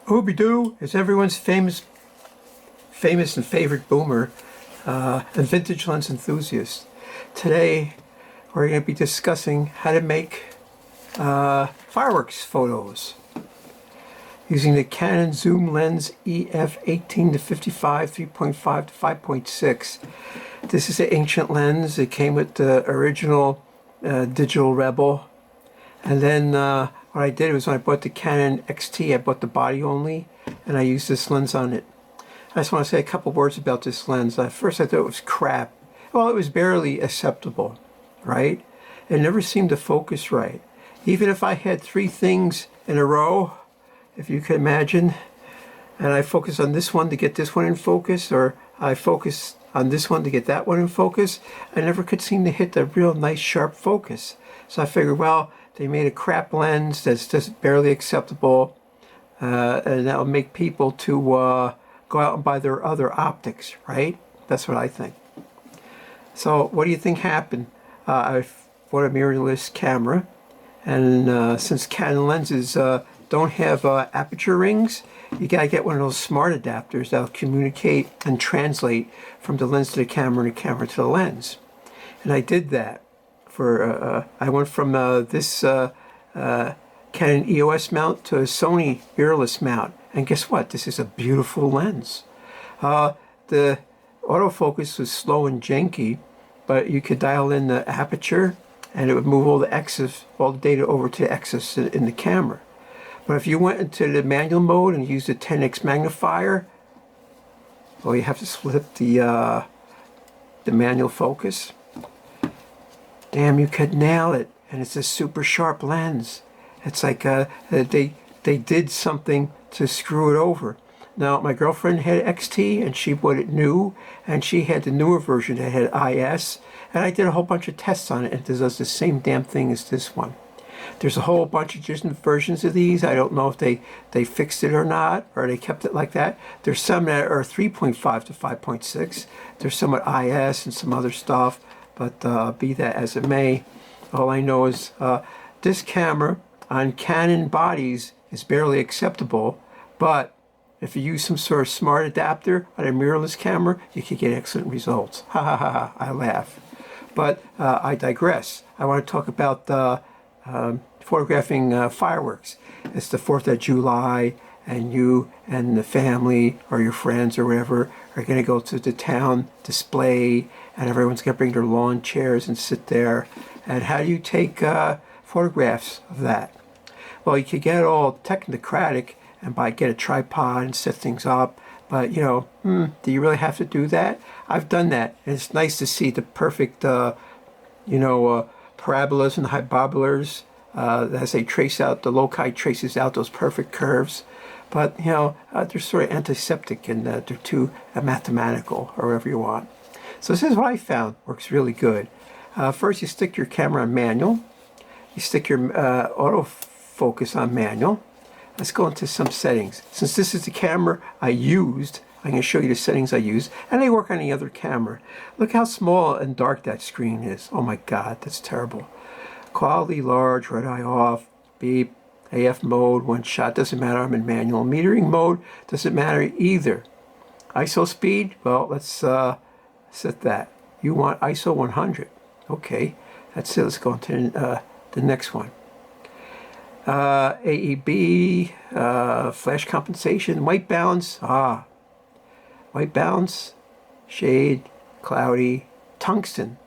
Ooby-Doo is everyone's famous and favorite boomer and vintage lens enthusiast. Today we're going to be discussing how to make fireworks photos using the Canon zoom lens EF 18 to 55, 3.5 to 5.6. This is an ancient lens. It came with the original digital Rebel, and then what I did was when I bought the Canon XT, I bought the body only, and I used this lens on it. I just want to say a couple words about this lens. At first I thought it was crap. Well, it was barely acceptable, right? It never seemed to focus right. Even if I had three things in a row, if you can imagine, and I focus on this one to get this one in focus, or I focus on this one to get that one in focus, I never could seem to hit the real nice sharp focus. So I figured, well, they made a crap lens that's just barely acceptable, and that'll make people to go out and buy their other optics, right? That's what I think. So what do you think happened? I bought a mirrorless camera, and since Canon lenses don't have aperture rings, you gotta get one of those smart adapters that'll communicate and translate from the lens to the camera and the camera to the lens. And I did that. I went from this Canon EOS mount to a Sony mirrorless mount, and guess what? This is a beautiful lens. The autofocus was slow and janky, but you could dial in the aperture, and it would move all the data over to X's in the camera. But if you went into the manual mode and used a 10x magnifier, well, you have to flip the manual focus. Damn, you could nail it, and it's a super sharp lens. It's like they did something to screw it over. Now, my girlfriend had XT, and she bought it new, and she had the newer version that had IS, and I did a whole bunch of tests on it, and it does the same damn thing as this one. There's a whole bunch of different versions of these. I don't know if they fixed it or not, or they kept it like that. There's some that are 3.5 to 5.6. There's some with IS and some other stuff, but be that as it may, all I know is this camera on Canon bodies is barely acceptable, but if you use some sort of smart adapter on a mirrorless camera, you can get excellent results. Ha ha ha ha, I laugh. But I digress. I want to talk about photographing fireworks. It's the 4th of July, and you and the family or your friends or whatever are going to go to the town display, and everyone's going to bring their lawn chairs and sit there. And how do you take photographs of that? Well, you could get all technocratic and get a tripod and set things up, but you know, do you really have to do that? I've done that, and it's nice to see the perfect parabolas and hyperbolas as they trace out, the loci traces out those perfect curves. But you know, they're sort of antiseptic, and they're too mathematical, or whatever you want. So this is what I found works really good. First, you stick your camera on manual. You stick your autofocus on manual. Let's go into some settings. Since this is the camera I used, I'm going to show you the settings I use, and they work on any other camera. Look how small and dark that screen is. Oh my God, that's terrible. Quality large, red eye off, beep, AF mode, one shot, doesn't matter, I'm in manual. Metering mode, doesn't matter either. ISO speed, well, let's set that. You want ISO 100. Okay, that's it. Let's go into the next one. AEB, flash compensation, white balance, white balance, shade, cloudy, tungsten.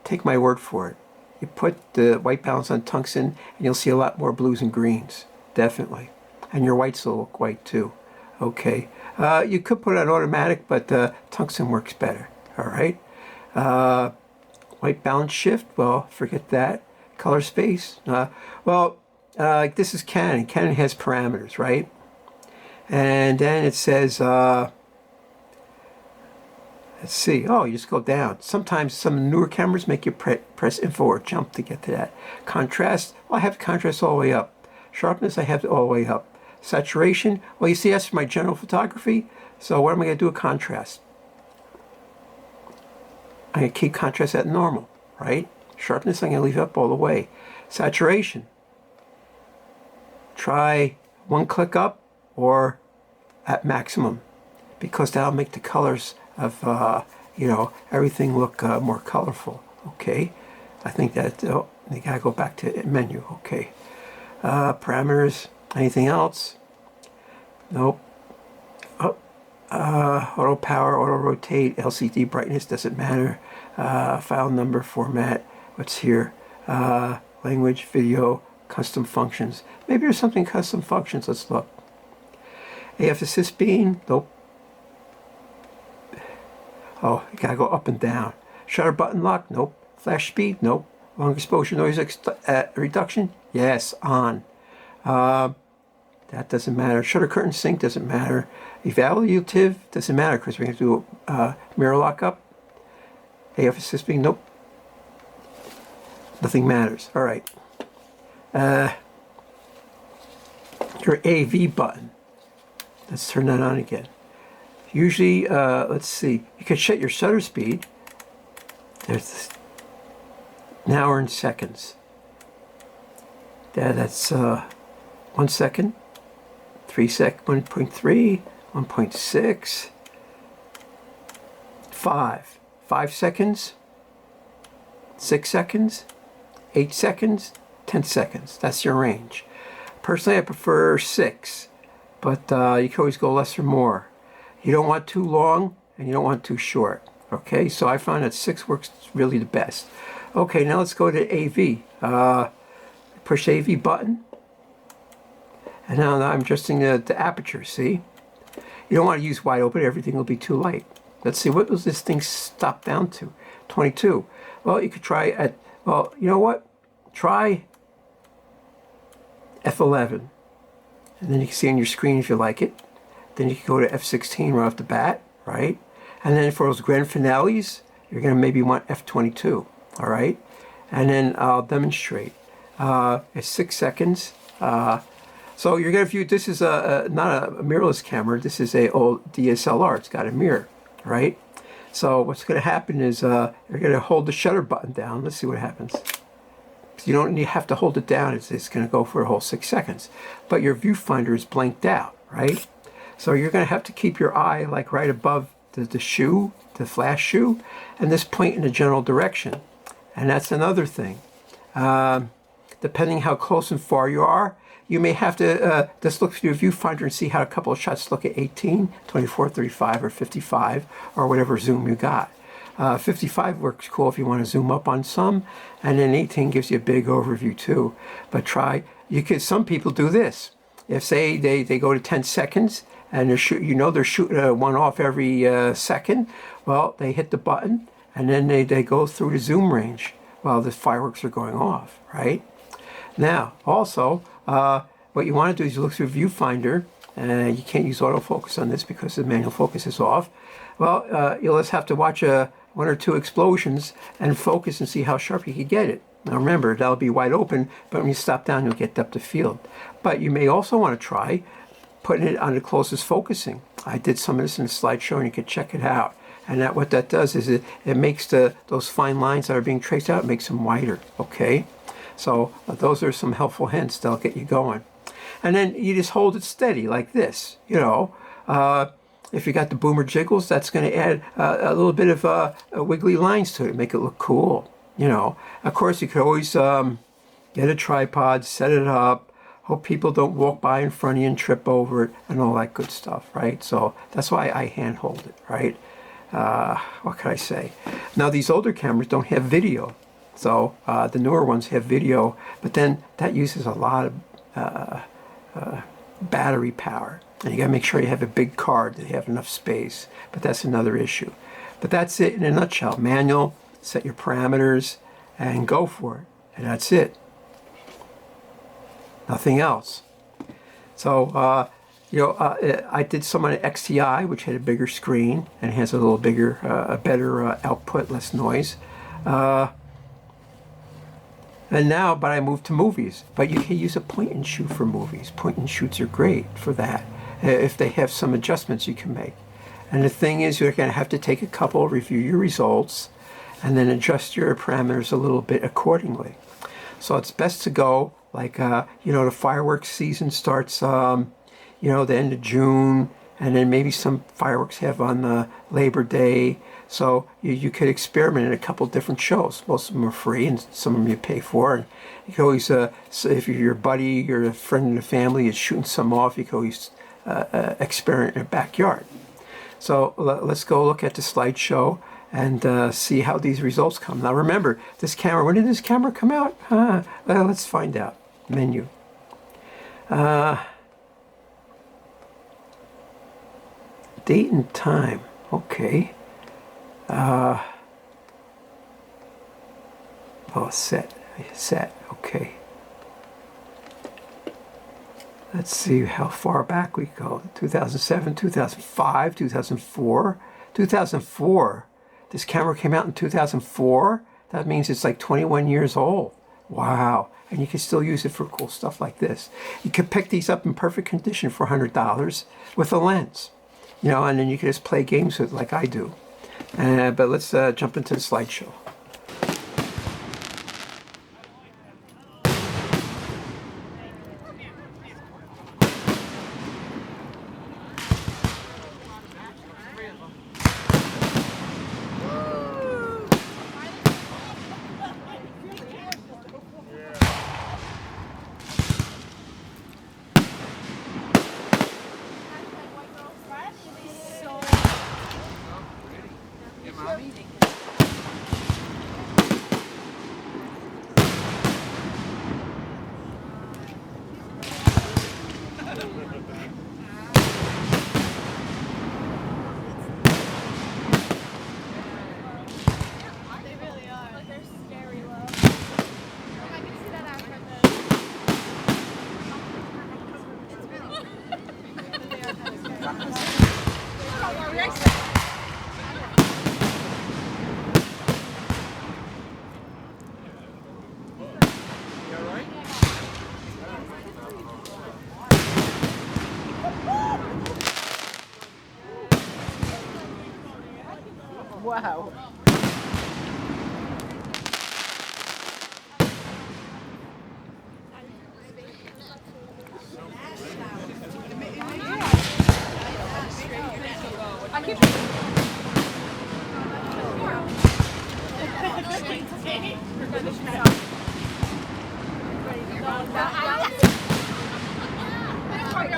Take my word for it. You put the white balance on tungsten, and you'll see a lot more blues and greens, definitely. And your whites will look white too. Okay. You could put it on automatic, but tungsten works better. All right. White balance shift, well, forget that. Color space, this is Canon. Canon has parameters, right? And then it says, let's see, oh, you just go down. Sometimes some newer cameras make you press info or jump to get to that. Contrast, well, I have contrast all the way up. Sharpness, I have it all the way up. Saturation, well, you see, that's for my general photography. So what am I going to do with contrast? I'm going to keep contrast at normal, right? Sharpness, I'm going to leave up all the way. Saturation, try one click up, or at maximum, because that'll make the colors of everything look more colorful. Okay, I think that you gotta go back to menu. Okay, parameters. Anything else? Nope. Oh, auto power, auto rotate, LCD brightness doesn't matter. File number, format. What's here? Language, video, custom functions. Maybe there's something custom functions. Let's look. AF assist beam. Nope. Oh, you gotta go up and down. Shutter button lock. Nope. Flash speed. Nope. Long exposure noise reduction. Yes, on. That doesn't matter. Shutter curtain sync doesn't matter. Evaluative doesn't matter because we're going to do mirror lockup. AF assist beam. Nope. Nothing matters. All right. Your AV button. Let's turn that on again. Usually, let's see. You can set your shutter speed. There's now we're in seconds. That's 1 second, 3 sec, 1.3, 1.6, 5 seconds, 6 seconds, 8 seconds, 10 seconds. That's your range. Personally, I prefer 6, but you can always go less or more. You don't want too long and you don't want too short. Okay, so I find that 6 works really the best. Okay, now let's go to AV. Push AV button. And now I'm adjusting the aperture, see? You don't want to use wide open, everything will be too light. Let's see, what was this thing stop down to? 22. Well, you could try at, well, you know what? Try F11. And then you can see on your screen if you like it. Then you can go to F16 right off the bat, right? And then for those grand finales, you're going to maybe want F22, all right? And then I'll demonstrate. It's 6 seconds. So you're going to view, this is not a mirrorless camera, this is a old DSLR, it's got a mirror, right? So what's going to happen is you're going to hold the shutter button down. Let's see what happens. You don't have to hold it down, it's going to go for a whole 6 seconds. But your viewfinder is blanked out, right? So you're going to have to keep your eye like right above the shoe, the flash shoe, and this point in the general direction. And that's another thing. Depending how close and far you are, you may have to just look through your viewfinder and see how a couple of shots look at 18, 24, 35, or 55, or whatever zoom you got. 55 works cool if you want to zoom up on some, and then 18 gives you a big overview too. But try, some people do this. If say they go to 10 seconds, and they're they're shooting one off every second, well, they hit the button, and then they go through the zoom range while the fireworks are going off, right? Now, also, what you want to do is you look through viewfinder, and you can't use autofocus on this because the manual focus is off. Well, you'll just have to watch one or two explosions and focus and see how sharp you can get it. Now remember, that'll be wide open, but when you stop down, you'll get depth of field. But you may also want to try putting it on the closest focusing. I did some of this in a slideshow, and you can check it out. And what that does is it makes those fine lines that are being traced out, it makes them wider, okay? So those are some helpful hints that'll get you going. And then you just hold it steady like this, you know. If you got the boomer jiggles, that's going to add a little bit of wiggly lines to it, make it look cool, you know. Of course, you could always get a tripod, set it up, hope people don't walk by in front of you and trip over it, and all that good stuff, right? So that's why I hand hold it, right? What can I say? Now, these older cameras don't have video. So the newer ones have video, but then that uses a lot of battery power. And you got to make sure you have a big card that you have enough space. But that's another issue. But that's it in a nutshell. Manual, set your parameters, and go for it. And that's it. Nothing else. So, I did some on an XTI, which had a bigger screen and has a little bigger, a better output, less noise. And now, but I moved to movies. But you can use a point and shoot for movies. Point and shoots are great for that, if they have some adjustments you can make. And the thing is, you're going to have to take a couple, review your results, and then adjust your parameters a little bit accordingly. So it's best to go like, the fireworks season starts, the end of June, and then maybe some fireworks have on Labor Day. So you could experiment in a couple different shows. Most of them are free, and some of them you pay for. And you can always, so if your buddy, your friend in the family is shooting some off, you can always experiment in your backyard. So let's go look at the slideshow and see how these results come. Now remember, this camera, when did this camera come out? Let's find out. Menu. Date and time. Okay. Oh, set. Okay. Let's see how far back we go. 2007, 2005, 2004. 2004. This camera came out in 2004. That means it's like 21 years old. Wow. And you can still use it for cool stuff like this. You could pick these up in perfect condition for $100 with a lens. And then you can just play games with it like I do. But let's jump into the slideshow. Wow.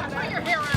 Turn your hair out.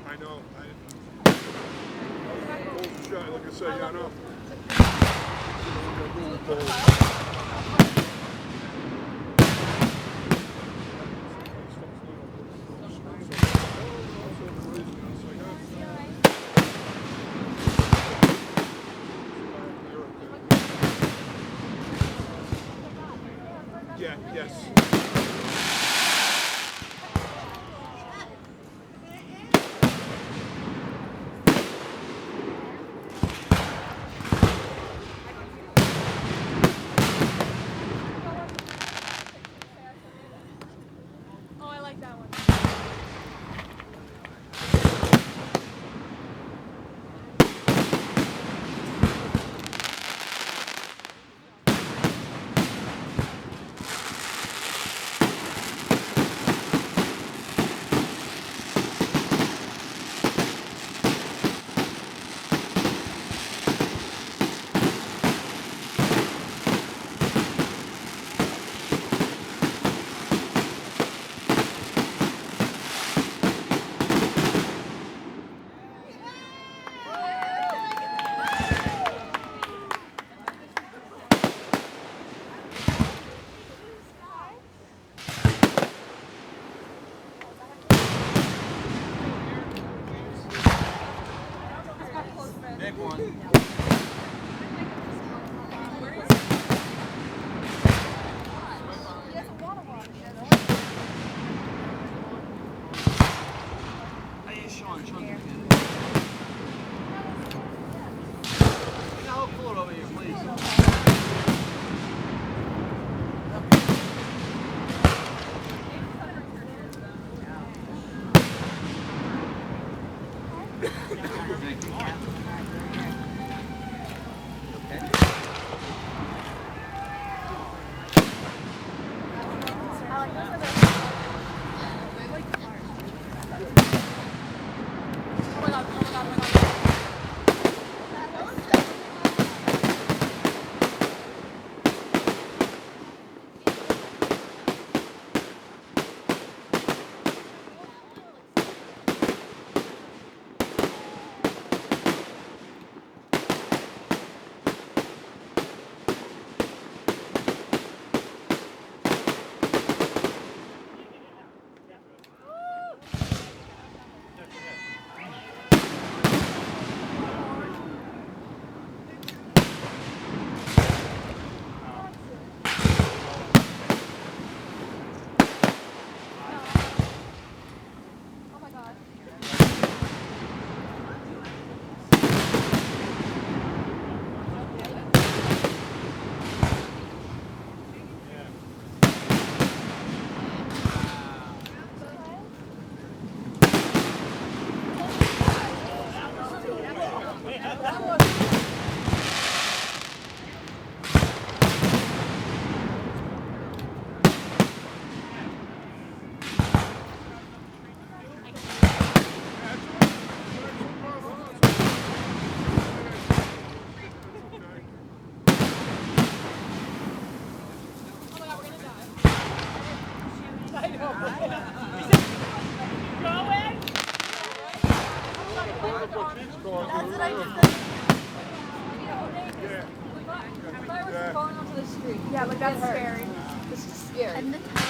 I know. Like I said, yeah, I know. Yeah, yes. like that one. Big one. Hey, Sean, get a whole cooler over here, please. Yeah, but that's scary. This is scary.